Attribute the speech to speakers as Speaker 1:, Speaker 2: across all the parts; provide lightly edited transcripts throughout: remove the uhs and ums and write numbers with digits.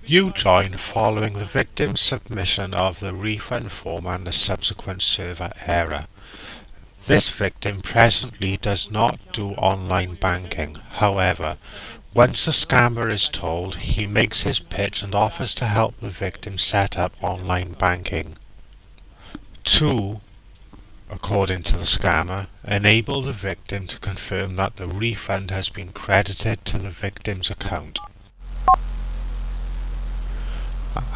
Speaker 1: You join following the victim's submission of the refund form and the subsequent server error. This victim presently does not do online banking. However, once the scammer is told, he makes his pitch and offers to help the victim set up online banking. 2. According to the scammer, enable the victim to confirm that the refund has been credited to the victim's account.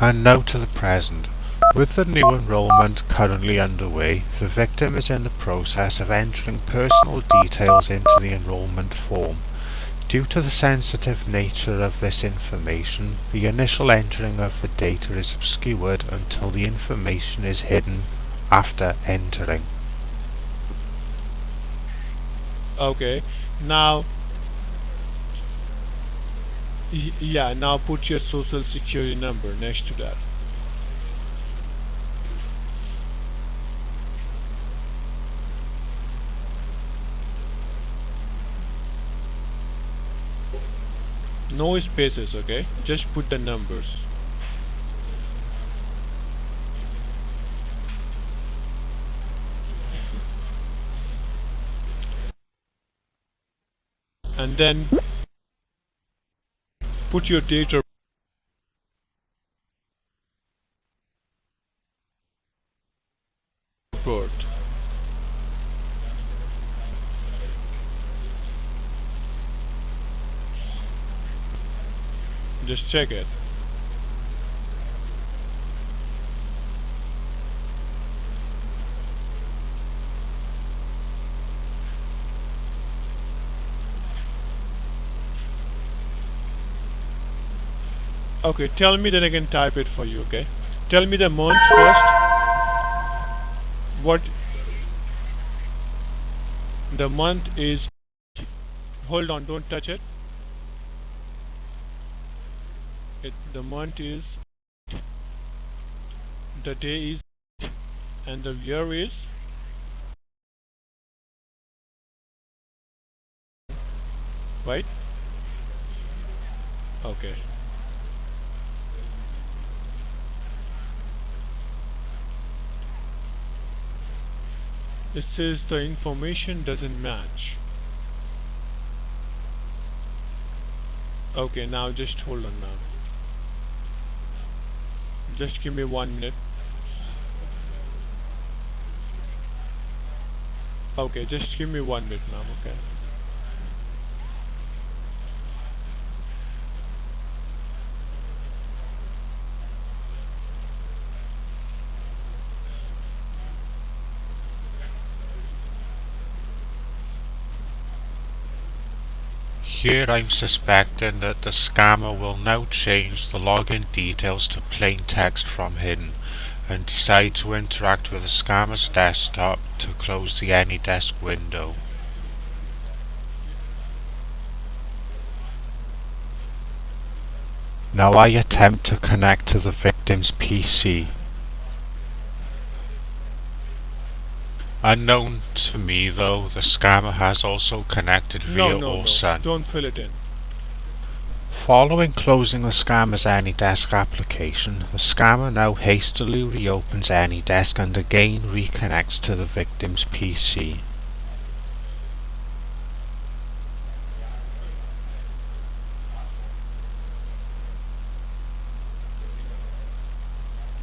Speaker 1: And now to the present. With the new enrolment currently underway, the victim is in the process of entering personal details into the enrolment form. Due to the sensitive nature of this information, the initial entering of the data is obscured until the information is hidden after entering.
Speaker 2: Okay, now yeah, now put your social security number next to that. No spaces, okay? Just put the numbers. And then put your date of birth. Just check it. Okay, tell me, then I can type it for you, okay? Tell me the month first. What the month is. Hold on, don't touch it. The month is, the day is, and the year is. Right? Okay. It says the information doesn't match. Okay, now just hold on now. Just give me 1 minute. Okay, just give me 1 minute now, okay?
Speaker 1: Here I'm suspecting that the scammer will now change the login details to plain text from hidden and decide to interact with the scammer's desktop to close the AnyDesk window. Now I attempt to connect to the victim's PC. Unknown to me though, the scammer has also connected
Speaker 2: No,
Speaker 1: via
Speaker 2: no, no.
Speaker 1: OSUN.
Speaker 2: Don't fill it in.
Speaker 1: Following closing the scammer's AnyDesk application, the scammer now hastily reopens AnyDesk and again reconnects to the victim's PC.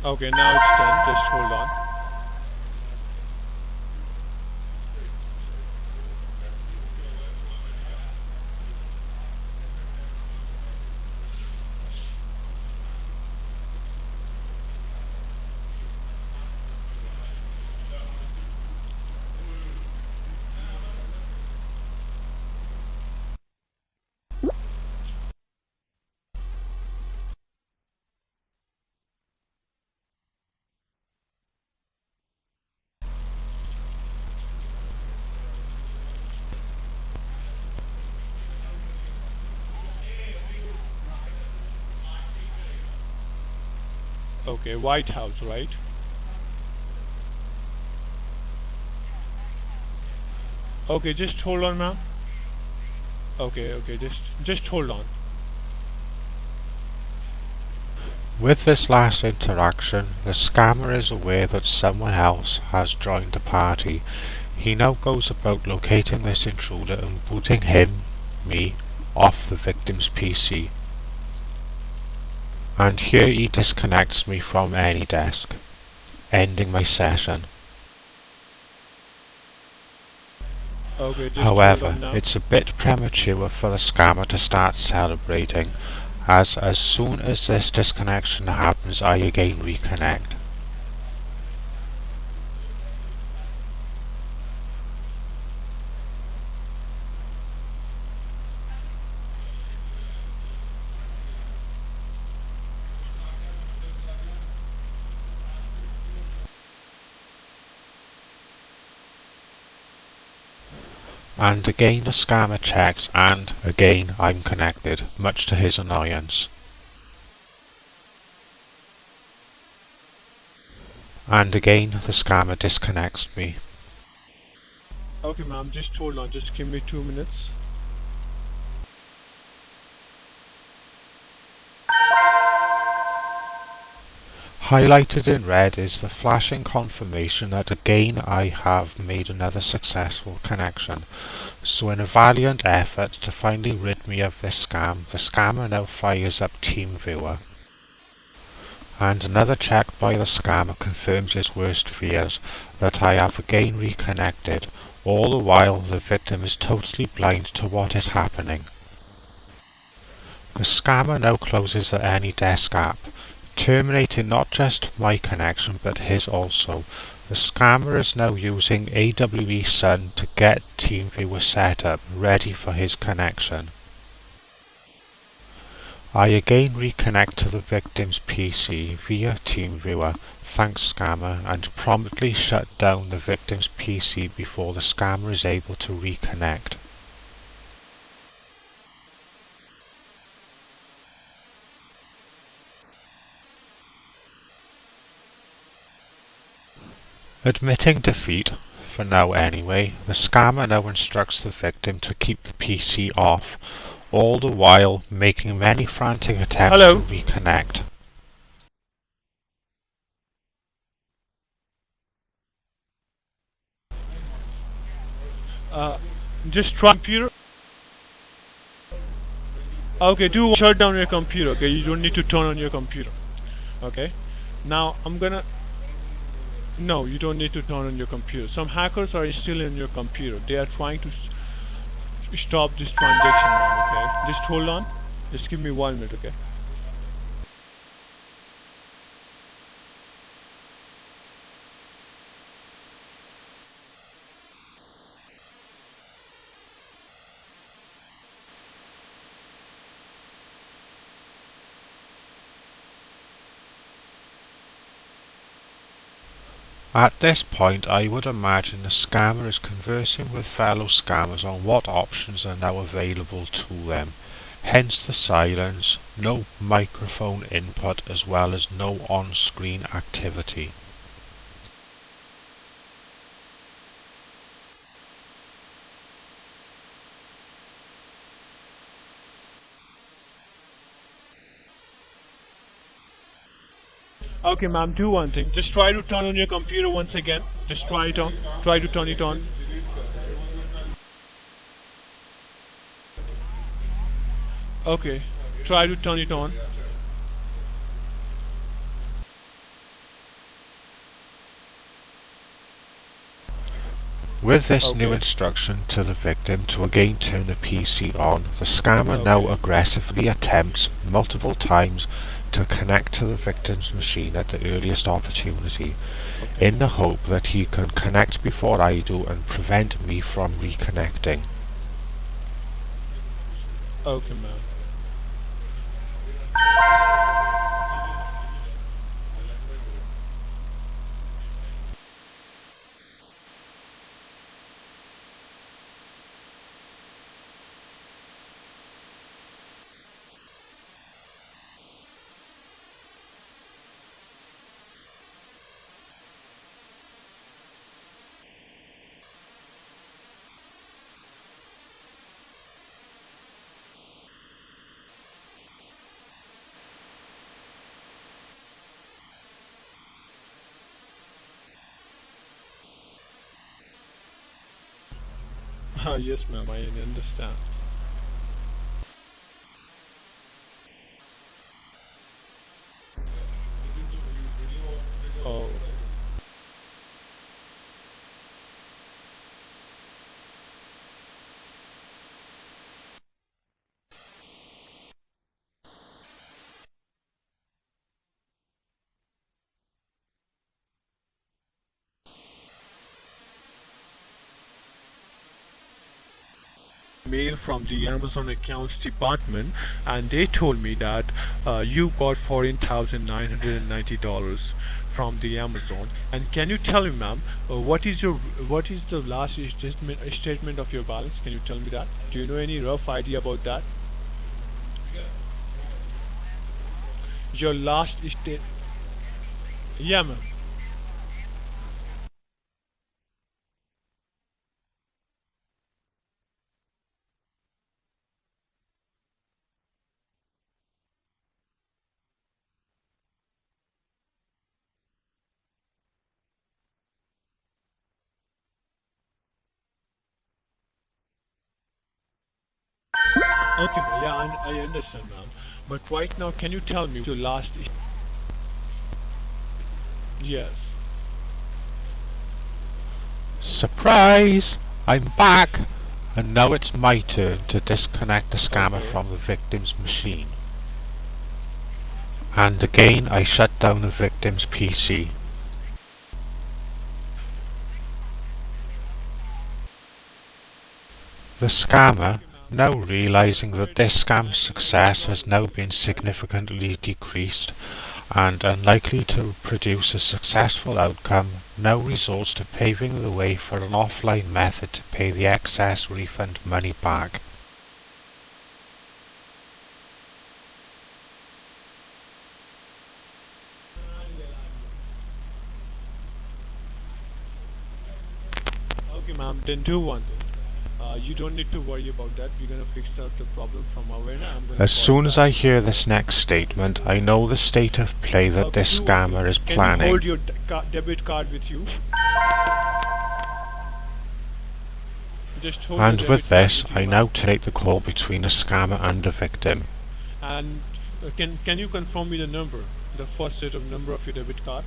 Speaker 2: Okay, now it's done. Just hold on. Okay, White House, right? Okay, just hold on, ma'am. Okay, just hold on.
Speaker 1: With this last interaction, the scammer is aware that someone else has joined the party. He now goes about locating this intruder and booting me, off the victim's PC. And here he disconnects me from any desk, ending my session.
Speaker 2: Okay, just hold
Speaker 1: However,
Speaker 2: on now.
Speaker 1: it's a bit premature for the scammer to start celebrating, as soon as this disconnection happens I again reconnect. And again the scammer checks and again I'm connected, much to his annoyance. And again the scammer disconnects me.
Speaker 2: Okay, ma'am, just hold on. Just give me 2 minutes.
Speaker 1: Highlighted in red is the flashing confirmation that again I have made another successful connection. So in a valiant effort to finally rid me of this scam, the scammer now fires up TeamViewer. And another check by the scammer confirms his worst fears, that I have again reconnected, all the while the victim is totally blind to what is happening. The scammer now closes the AnyDesk app, terminating not just my connection but his also. The scammer is now using AWE Sun to get TeamViewer set up, ready for his connection. I again reconnect to the victim's PC via TeamViewer, thanks scammer, and promptly shut down the victim's PC before the scammer is able to reconnect. Admitting defeat, for now anyway, the scammer now instructs the victim to keep the PC off, all the while making many frantic attempts to
Speaker 2: Hello.
Speaker 1: reconnect.
Speaker 2: Uh, just try computer. Okay, do shut down your computer. Okay, you don't need to turn on your computer. Okay. Now I'm gonna. No, you don't need to turn on your computer. Some hackers are still in your computer. They are trying to stop this transaction, man. Okay. Just hold on. Just give me 1 minute. Okay.
Speaker 1: At this point I would imagine the scammer is conversing with fellow scammers on what options are now available to them, hence the silence, no microphone input as well as no on-screen activity.
Speaker 2: Okay, ma'am. Do one thing. Just try to turn on your computer once again. Just try it on. Try to turn it on. Okay. Try to turn it on.
Speaker 1: With this new
Speaker 2: Okay.
Speaker 1: instruction to the victim to again turn the PC on, the scammer now
Speaker 2: Okay.
Speaker 1: aggressively attempts multiple times to connect to the victim's machine at the earliest opportunity,
Speaker 2: Okay.
Speaker 1: in the hope that he can connect before I do and prevent me from reconnecting.
Speaker 2: Okay, ma'am. Yes, ma'am, I understand. Oh, mail from the Amazon accounts department, and they told me that you got $14,990 from the Amazon. And can you tell me, ma'am, what is the last statement of your balance? Can you tell me that? Do you know any rough idea about that? Your last state? Yeah, ma'am. Okay, ma'am. Yeah, I understand, ma'am. But right now, can you tell me your last? Yes.
Speaker 1: Surprise! I'm back! And now it's my turn to disconnect the scammer
Speaker 2: Okay.
Speaker 1: from the victim's machine. And again I shut down the victim's PC. The scammer, now realizing that this scam's success has now been significantly decreased and unlikely to produce a successful outcome, now resorts to paving the way for an offline method to pay the excess refund money back.
Speaker 2: Okay, ma'am. Then do one thing. You don't need to worry about that. We're gonna fix out the problem from our end. I'm gonna
Speaker 1: As
Speaker 2: call you
Speaker 1: soon as
Speaker 2: back.
Speaker 1: I hear this next statement, I know the state of play that
Speaker 2: Okay,
Speaker 1: this
Speaker 2: do one thing.
Speaker 1: scammer is
Speaker 2: Can you hold
Speaker 1: planning.
Speaker 2: your debit card with you? Just hold the
Speaker 1: And
Speaker 2: debit
Speaker 1: with
Speaker 2: card
Speaker 1: this,
Speaker 2: with you,
Speaker 1: I
Speaker 2: ma'am.
Speaker 1: now terminate the call between the scammer and the victim.
Speaker 2: And can you confirm me the number, the first set of number of your debit card?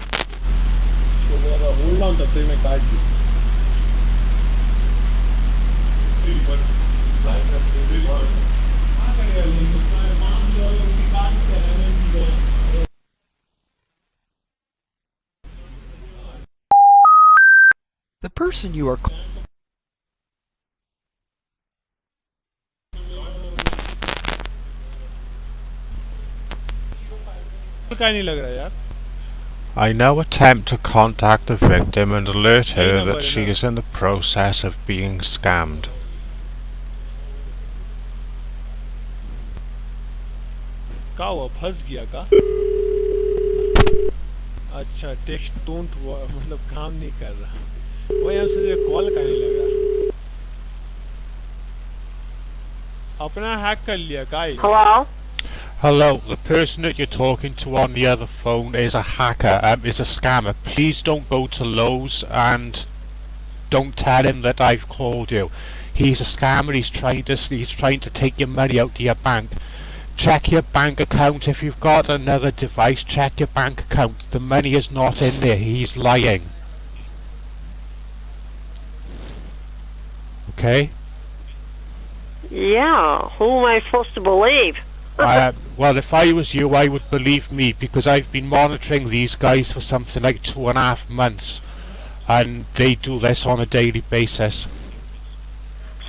Speaker 2: इसको बोला hold on तब तक मैं काट दूँ
Speaker 3: The person you are
Speaker 2: क्या नहीं लग रहा यार
Speaker 1: I now attempt to contact the victim and alert
Speaker 2: यही
Speaker 1: her that
Speaker 2: नंबर है
Speaker 1: she
Speaker 2: ना
Speaker 1: is in the process of being scammed.
Speaker 2: क्या हुआ फंस गया का अच्छा टेक्स्ट डोंट मतलब काम नहीं कर रहा वो यहाँ से कॉल का नहीं लग रहा अपना हैक कर लिया guys
Speaker 4: Hello?
Speaker 1: Hello, the person that you're talking to on the other phone is a hacker, is a scammer. Please don't go to Lowe's and don't tell him that I've called you. He's a scammer. He's trying to take your money out of your bank. Check your bank account. If you've got another device, check your bank account. The money is not in there. He's lying. Okay?
Speaker 4: Yeah, who am I supposed to believe?
Speaker 1: Well, if I was you, I would believe me because I've been monitoring these guys for something like 2.5 months, and they do this on a daily basis.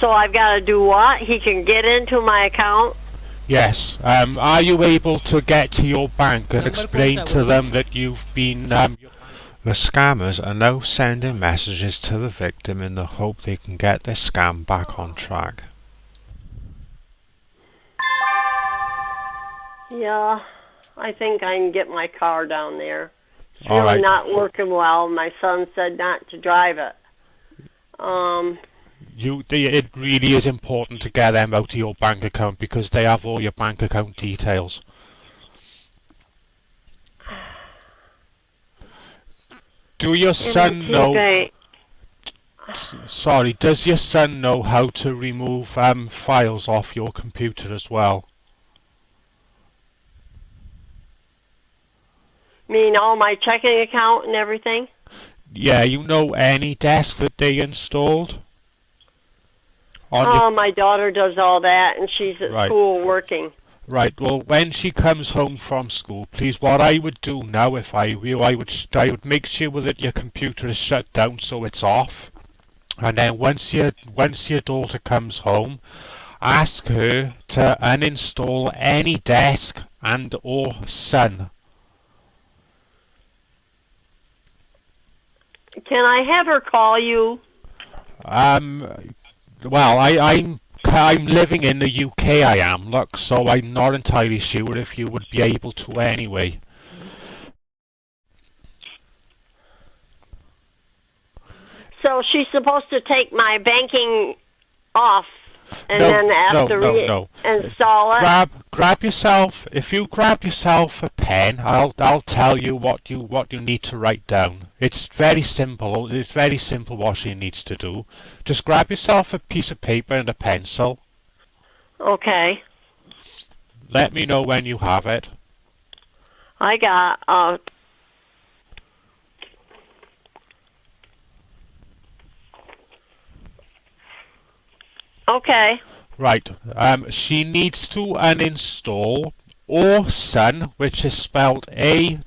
Speaker 4: So I've got to do what? He can get into my account?
Speaker 1: Yes. Are you able to get to your bank and explain to them that you've been? The scammers are now sending messages to the victim in the hope they can get their scam back on track.
Speaker 4: Yeah, I think I can get my car down there. It's
Speaker 1: All
Speaker 4: really
Speaker 1: right.
Speaker 4: not working well. My son said not to drive it.
Speaker 1: It really is important to get them out of your bank account because they have all your bank account details. Do your son know?
Speaker 4: Bank.
Speaker 1: Sorry, does your son know how to remove files off your computer as well?
Speaker 4: Mean all my checking account and everything?
Speaker 1: Yeah, you know any desk that they installed?
Speaker 4: My daughter does all that, and she's at
Speaker 1: Right.
Speaker 4: school working.
Speaker 1: Right, well, when she comes home from school, please, what I would do now if I were you, I would make sure that your computer is shut down so it's off. And then once your daughter comes home, ask her to uninstall any desk and or Sun.
Speaker 4: Can I have her call you?
Speaker 1: Well, I'm living in the UK, I am, look, so I'm not entirely sure if you would be able to anyway.
Speaker 4: So she's supposed to take my banking off and
Speaker 1: No,
Speaker 4: then have to
Speaker 1: no.
Speaker 4: install it?
Speaker 1: Grab yourself. If you grab yourself a pen, I'll tell you what you need to write down. It's very simple. It's very simple what she needs to do. Just grab yourself a piece of paper and a pencil.
Speaker 4: Okay.
Speaker 1: Let me know when you have it.
Speaker 4: I got okay.
Speaker 1: Right. She needs to uninstall Sun, which is spelled AWESUN.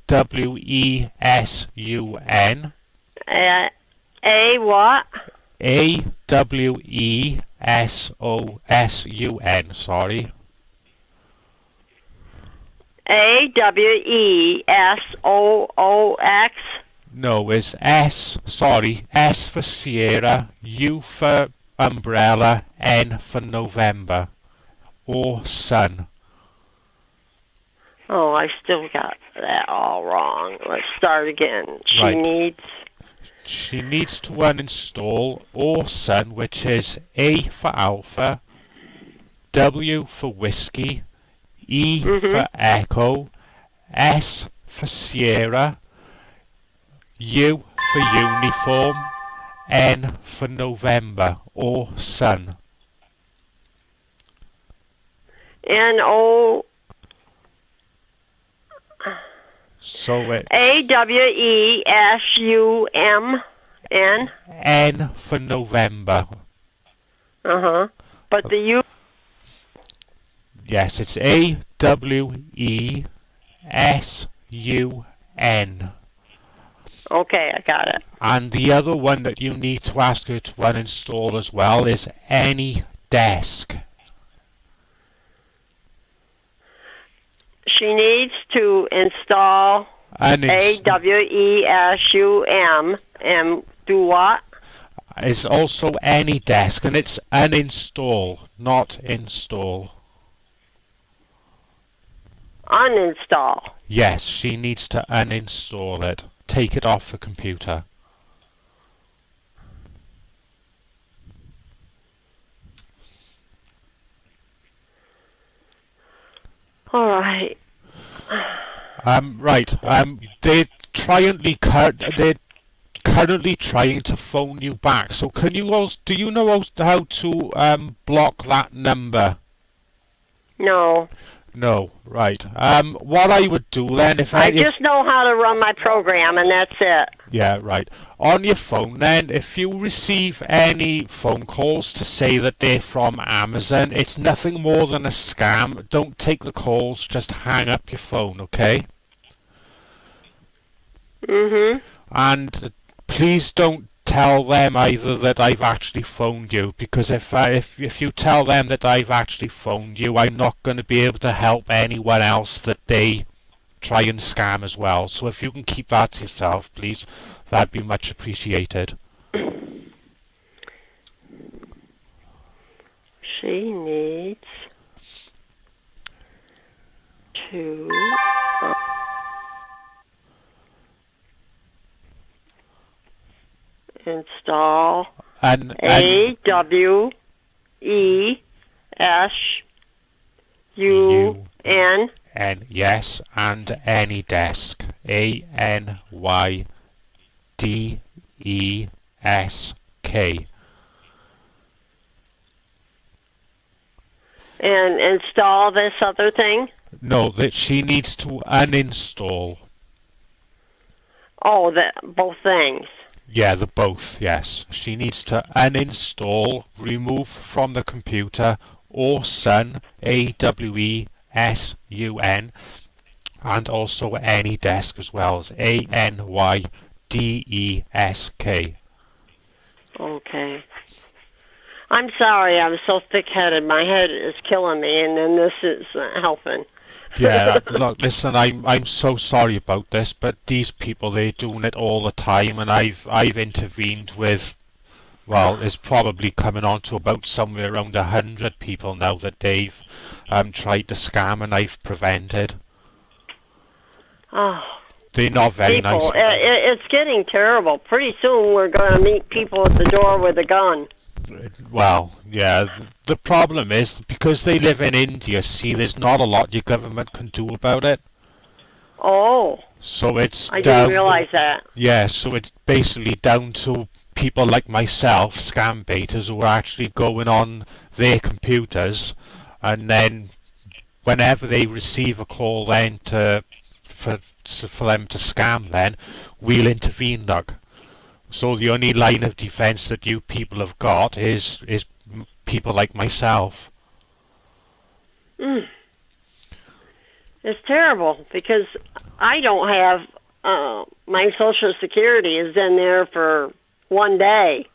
Speaker 4: A what?
Speaker 1: AWESOSUN. Sorry.
Speaker 4: AWESOOX.
Speaker 1: No, it's S. Sorry, S for Sierra, U for umbrella, N for November, or Sun.
Speaker 4: Oh, I still got that all wrong. Let's start again.
Speaker 1: Right. She needs to uninstall Sun, which is A for Alpha, W for Whiskey, E for Echo, S for Sierra, U for Uniform, N for November, or Sun.
Speaker 4: NO.
Speaker 1: So it
Speaker 4: AWESUMN.
Speaker 1: N for November.
Speaker 4: But the U.
Speaker 1: Yes, it's AWESUN.
Speaker 4: Okay, I got it.
Speaker 1: And the other one that you need to ask her to uninstall as well is any desk.
Speaker 4: She needs to install AWESUM and do what?
Speaker 1: It's also any desk, and it's uninstall, not install.
Speaker 4: Uninstall.
Speaker 1: Yes, she needs to uninstall it. Take it off the computer.
Speaker 4: All right.
Speaker 1: Right. They're currently trying to phone you back. So can you also, do you know how to block that number?
Speaker 4: No.
Speaker 1: No. Right. What I would do then,
Speaker 4: I just know how to run my program, and that's it.
Speaker 1: Yeah, right. On your phone then, if you receive any phone calls to say that they're from Amazon, it's nothing more than a scam. Don't take the calls, just hang up your phone, okay? And please don't tell them either that I've actually phoned you, because if you tell them that I've actually phoned you, I'm not going to be able to help anyone else that they try and scam as well. So if you can keep that to yourself, please, that'd be much appreciated.
Speaker 4: She needs to install AWESUN.
Speaker 1: Yes, and any desk. ANYDESK.
Speaker 4: And install this other thing?
Speaker 1: No, that she needs to uninstall.
Speaker 4: Oh, both things.
Speaker 1: Yeah, the both, yes. She needs to uninstall, remove from the computer, or Sun, AWESUN, and also any desk as well as ANYDESK.
Speaker 4: Okay. I'm sorry, I'm so thick-headed. My head is killing me, and then this is helping.
Speaker 1: Yeah, look, listen, I'm so sorry about this, but these people, they're doing it all the time, and I've intervened with, well, it's probably coming on to about somewhere around 100 people now that they've tried to scam, and I've prevented.
Speaker 4: Oh,
Speaker 1: they're not very
Speaker 4: people,
Speaker 1: nice.
Speaker 4: It's getting terrible. Pretty soon we're going to meet people at the door with a gun.
Speaker 1: Well, yeah, the problem is, because they live in India, see, there's not a lot your government can do about it.
Speaker 4: Oh.
Speaker 1: So it's
Speaker 4: I didn't realize that.
Speaker 1: Yeah, so it's basically down to people like myself, scam baiters, who are actually going on their computers, and then whenever they receive a call then for them to scam, then we'll intervene, look. So the only line of defense that you people have got is people like myself.
Speaker 4: It's terrible because I don't have my Social Security is in there for one day.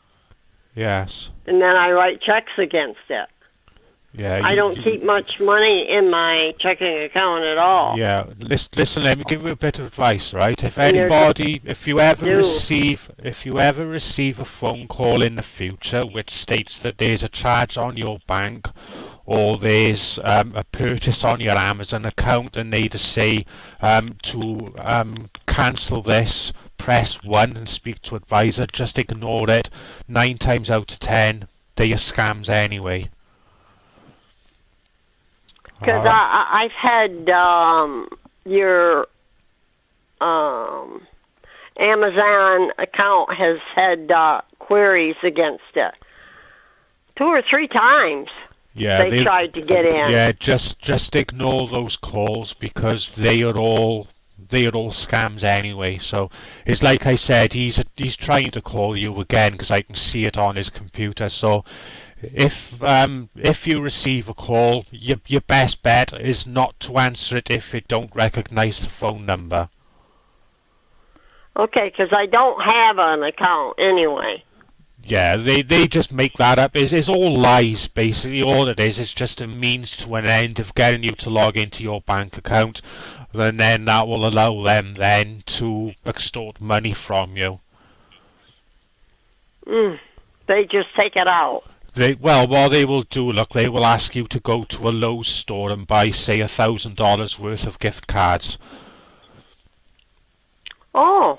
Speaker 1: Yes.
Speaker 4: And then I write checks against it.
Speaker 1: Yeah.
Speaker 4: I don't keep much money in my checking account at all.
Speaker 1: Yeah. Listen, let me give you a bit of advice, right? If you ever receive a phone call in the future which states that there's a charge on your bank, or there's a purchase on your Amazon account, and they just say to cancel this, press 1 and speak to advisor, just ignore it. 9 times out of 10, they are scams anyway.
Speaker 4: Because I've had your Amazon account has had queries against it 2 or 3 times.
Speaker 1: Yeah,
Speaker 4: they tried to get in.
Speaker 1: Yeah, just ignore those calls because they are all scams anyway. So it's like I said, he's trying to call you again because I can see it on his computer. So if you receive a call, your best bet is not to answer it if it don't recognize the phone number.
Speaker 4: Okay, because I don't have an account anyway.
Speaker 1: Yeah, they just make that up. It's all lies, basically. All it is just a means to an end of getting you to log into your bank account, and then that will allow them then to extort money from you.
Speaker 4: They just take it out.
Speaker 1: What they will do, look, they will ask you to go to a Lowe's store and buy, say, $1,000 worth of gift cards.
Speaker 4: Oh.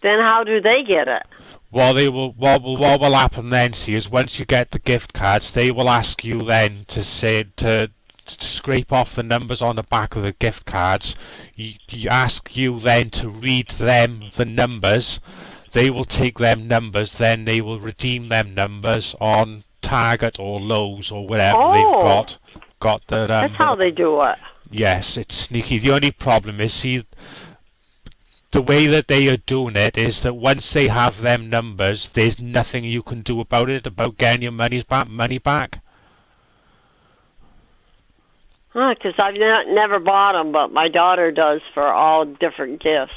Speaker 4: Then how do they get it?
Speaker 1: What will happen then, see, is once you get the gift cards, they will ask you then to scrape off the numbers on the back of the gift cards. You ask you then to read them, the numbers. They will take them numbers, then they will redeem them numbers on Target or Lowe's or whatever they've got.
Speaker 4: That's how they do it.
Speaker 1: Yes, it's sneaky. The only problem is, see, the way that they are doing it is that once they have them numbers, there's nothing you can do about it, about getting your money back.
Speaker 4: Because I've never bought them, but my daughter does for all different gifts.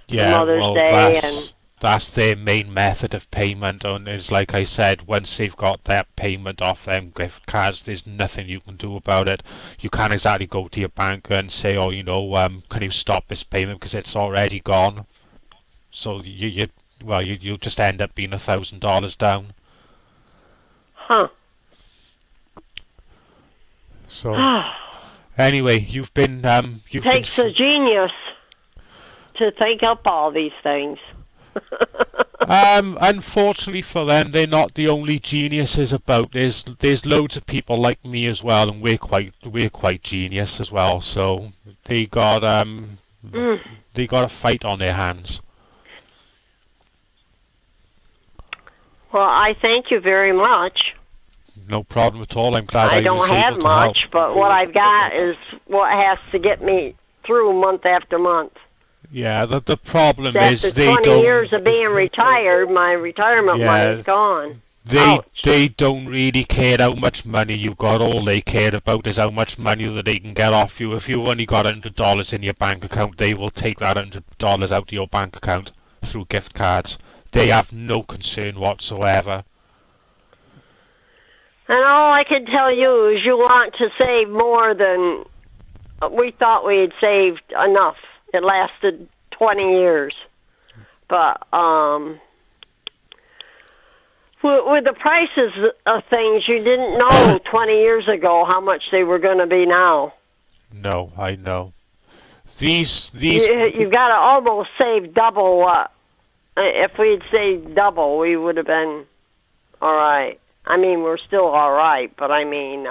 Speaker 1: Yeah,
Speaker 4: Mother's Day and
Speaker 1: that's their main method of payment, and it's like I said, once they've got that payment off them gift cards, there's nothing you can do about it. You can't exactly go to your bank and say, can you stop this payment because it's already gone. So you'll just end up being $1,000 down.
Speaker 4: Huh.
Speaker 1: So anyway,
Speaker 4: takes a genius to think up all these things.
Speaker 1: Unfortunately for them, they're not the only geniuses about. There's loads of people like me as well, and we're quite genius as well. So they got
Speaker 4: Mm.
Speaker 1: they got a fight on their hands.
Speaker 4: Well, I thank you very much.
Speaker 1: No problem at all. I'm glad
Speaker 4: I
Speaker 1: I
Speaker 4: don't
Speaker 1: was
Speaker 4: have
Speaker 1: able to help.
Speaker 4: much, but what I've got is what has to get me through month after month.
Speaker 1: Yeah, the problem
Speaker 4: After
Speaker 1: is they
Speaker 4: 20
Speaker 1: don't.
Speaker 4: years of being retired, my retirement
Speaker 1: Yeah.
Speaker 4: money's gone.
Speaker 1: They
Speaker 4: Ouch.
Speaker 1: they don't really care how much money you got. All they care about is how much money that they can get off you. If you only got $100 in your bank account, they will take that $100 out of your bank account through gift cards. They have no concern whatsoever.
Speaker 4: And all I can tell you is you want to save more than we thought we had saved enough. It lasted 20 years. But with the prices of things, you didn't know 20 years ago how much they were going to be now.
Speaker 1: No, I know. These
Speaker 4: You've got to almost save double what. If we'd saved double, we would have been all right. I mean, we're still all right, but I mean,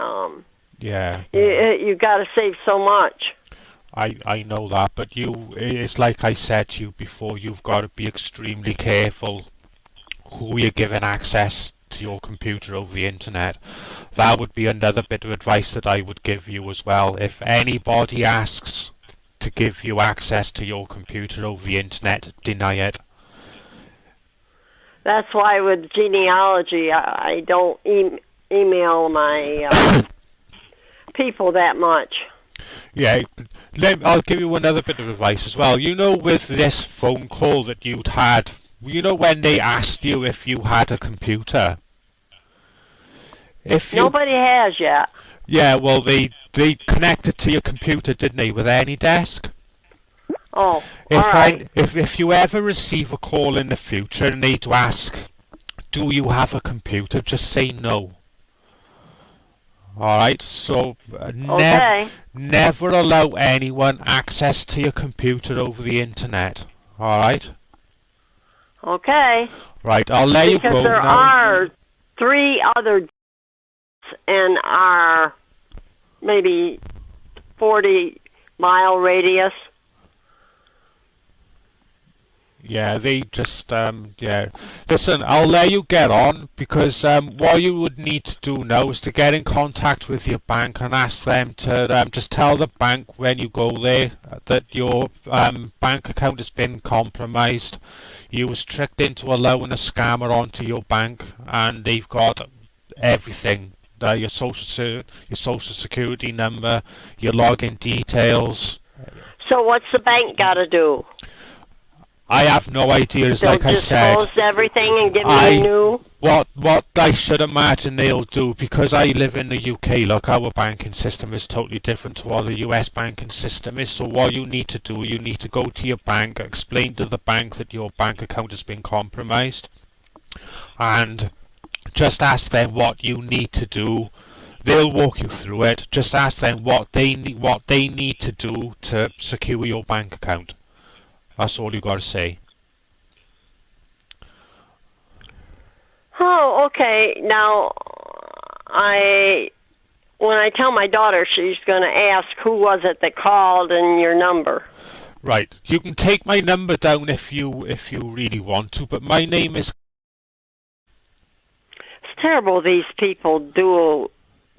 Speaker 1: yeah.
Speaker 4: you've got to save so much.
Speaker 1: I know that, but it's like I said to you before, you've got to be extremely careful who you're giving access to your computer over the internet. That would be another bit of advice that I would give you as well. If anybody asks to give you access to your computer over the internet, deny it.
Speaker 4: That's why with genealogy, I don't email my people that much.
Speaker 1: Yeah, I'll give you another bit of advice as well. You know, with this phone call that you'd had, you know when they asked you if you had a computer?
Speaker 4: Nobody has yet.
Speaker 1: Yeah, well, they connected to your computer, didn't they, with AnyDesk?
Speaker 4: Oh, all right.
Speaker 1: If you ever receive a call in the future and they to ask, do you have a computer, just say no. Alright, so
Speaker 4: Okay.
Speaker 1: never allow anyone access to your computer over the internet. Alright?
Speaker 4: Okay.
Speaker 1: Right, I'll let you go
Speaker 4: Because there
Speaker 1: now.
Speaker 4: are 3 other in our maybe 40-mile radius.
Speaker 1: Yeah, they just, yeah. Listen, I'll let you get on, because what you would need to do now is to get in contact with your bank and ask them to just tell the bank when you go there that your bank account has been compromised. You was tricked into allowing a scammer onto your bank, and they've got everything. Your social security number, your login details.
Speaker 4: So what's the bank got to do?
Speaker 1: I have no idea. It's
Speaker 4: They'll
Speaker 1: like I
Speaker 4: just
Speaker 1: said.
Speaker 4: close everything and give me a new.
Speaker 1: What I should imagine they'll do, because I live in the UK. Look, our banking system is totally different to what the US banking system is. So what you need to do, you need to go to your bank, explain to the bank that your bank account has been compromised, and just ask them what you need to do. They'll walk you through it. Just ask them what they need to do to secure your bank account. That's all you got to say.
Speaker 4: Oh, okay. Now, when I tell my daughter, she's going to ask who was it that called and your number.
Speaker 1: Right. You can take my number down if you really want to, but my name is.
Speaker 4: It's terrible these people do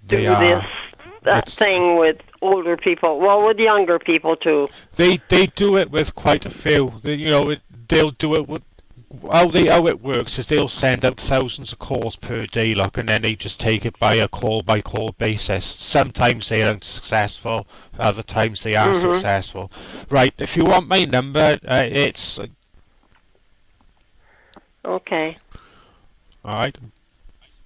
Speaker 4: this thing with older people. Well, with younger people too.
Speaker 1: They do it with quite a few. They'll do it with. How it works is they'll send out thousands of calls per day, look, and then they just take it by a call basis. Sometimes they are unsuccessful, other times they are successful. Right, if you want my number, it's.
Speaker 4: Okay.
Speaker 1: Alright.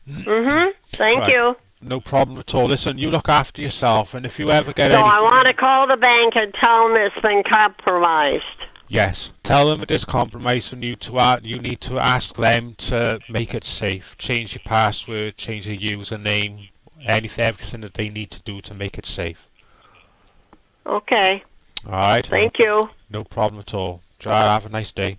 Speaker 4: Thank you.
Speaker 1: No problem at all. Listen, you look after yourself, and if you ever get
Speaker 4: So
Speaker 1: any.
Speaker 4: I want to call the bank and tell them it's been compromised.
Speaker 1: Yes, tell them it is compromised, and you need to ask them to make it safe. Change your password, change your username, everything that they need to do to make it safe.
Speaker 4: Okay.
Speaker 1: Alright.
Speaker 4: Thank you.
Speaker 1: No problem at all. Try, have a nice day.